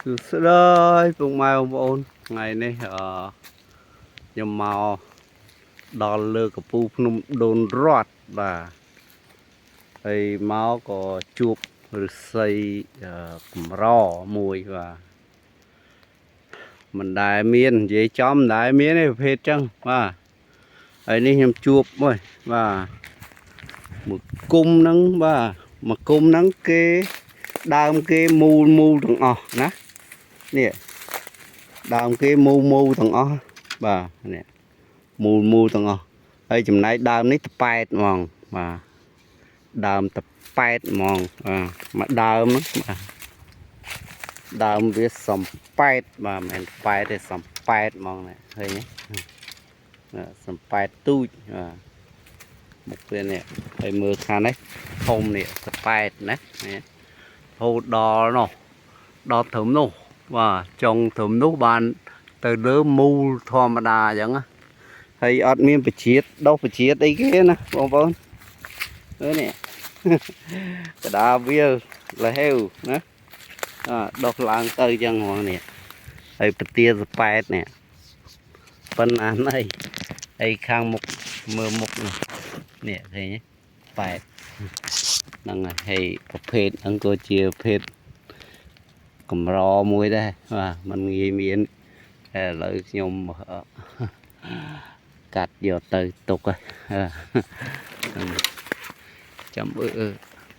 Sữa ơi, bông mai ông ôn ngày này nhầm màu đo lơ của pu nung đồn rót và ấy máu có chuột rồi xây cầm rò mùi và mình đại miên dễ chóm đại miên này phê trăng và ấyនេះខ្ញុំជួបមួយបាទមួយគុំហ្នឹងបាទមួយគុំហ្នឹងគេដើមគេមូលទាំងអស់ណានេះដើមគេមូលទាំងអស់បាទនេះមូលទាំងអស់ហើយចំណែកដើមនេះតប៉ែតហ្មងបាទដើមតប៉ែតហ្មងមកដើមហ្នឹងបាទដើមវាសំប៉ែតបាទមិនមែនប៉ែតទេសំប៉ែតហ្មងនេះឃើញទេសំប៉ែតទូចបាទមុខវានេះហើយមើលខាងនេះធំនេះសប៉ែតណានេះហូតដល់នោះដល់ត្រឹមនោះបាទចុងត្រឹមនោះបានទៅលើមូលធម្មតាអញ្ចឹងណាហើយអត់មានបជាតិដុសបជាតិអីគេណាបងប្អូនមើលនេះកដាវាលហេវណាដុសឡើងទៅអញ្ចឹងហ្មងនេះហើយពទាសប៉ែតនេះប៉ុណ្ណាណៃហើយខាងមុខមើលមុខនេះនេះឃើញទេប៉ែតហ្នឹងហើយប្រភេទហ្នឹងក៏ជាប្រភេទកម្រមួយដែរបាទมันងាយមានឥឡូវខ្ញុំកាត់យកទៅទុកហើយចាំ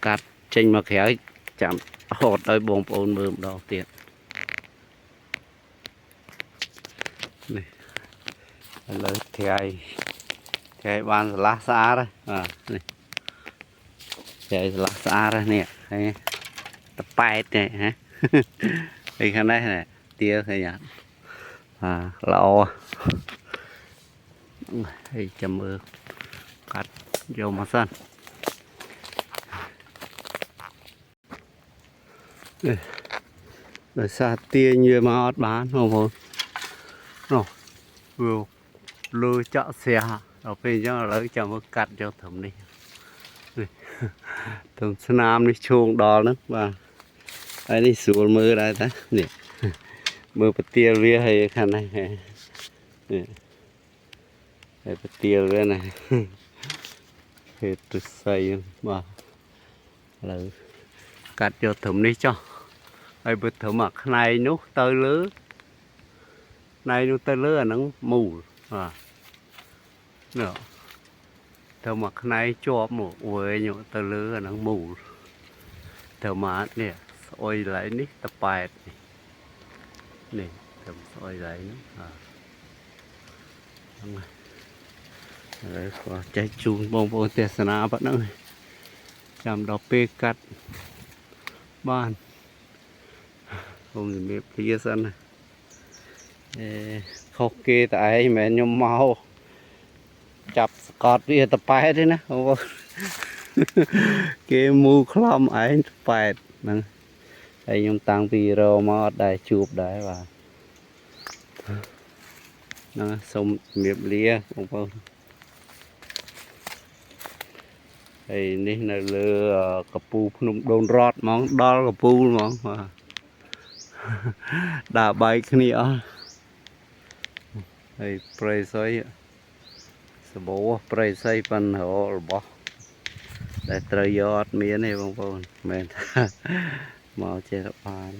កាត់ចេញមកក្រៅចាំហូតឲ្យបងប្អូនមើលម្ដងទៀតនេះឥឡូវថ្ងៃបានស្លាស់ស្អាតហើយបាទនេះថ្ងៃស្លាស់ស្អាតហើយនេះហើយតប៉ែតនេះហ៎ហើយខាងនេះនេះទាឃើញអត់ល្អហើយចាំមើលកាត់យកមកសិនដោយសារទាញវាមកអត់បានបងប្អូននោះវាលើចាក់ស្រះដល់ពេលអញ្ចឹងឥឡូវចាំមើលកាត់យកត្រឹមនេះត្រឹមស្នាមនេះឈោងដល់ហ្នឹងបាទហើយនេះស្រួលមើលដែរតានេះមើលពទាលវាហើយខាងនេះនេះហើយពទាលវាណាហេតុទស្ស័យបាទឥឡូវកាត់យកត្រឹមនេះចុះហើយបើត្រឹមអាខ្នែងនោះទៅលើខ្នែងនោះទៅលើអាហ្នឹងមូលបាទនេះត្រឹមអាខ្នែងជាប់មកវែងទៅលើអាហ្នឹងមូលត្រឹមអានេះស្អុយឡៃនេះតប៉ែតនេះត្រឹមស្អុយឡៃហ្នឹងហ្នឹងហើយក៏ចេះជូនបងប្អូនទេសនាប៉ុណ្ណឹងចាំដល់ពេលកាត់បានខ្ញុំជំរាបលាសិនណាខុសគេតែឯងមិនមែនខ្ញុំមកចាប់ស្កត់វាតប៉ែតទេណាបងប្អូនគេមូខ្លំឯងតប៉ែតហ្នឹងហើយខ្ញុំតាំងពីរមកអត់ដែរជួបដែរបាទហ្នឹងសូមជំរាបលាបងប្អូនហើយនេះនៅលើកពូភ្នំដូនរតហ្មងដល់កពូហ្មងបាទដាក់បាយគ្នាអស់ហើយព្រៃសៃសបោព្រៃសៃប៉ិនរបស់ដែលត្រូវយកអត់មានទេបងប្អូនមែនថាមកចេះបាន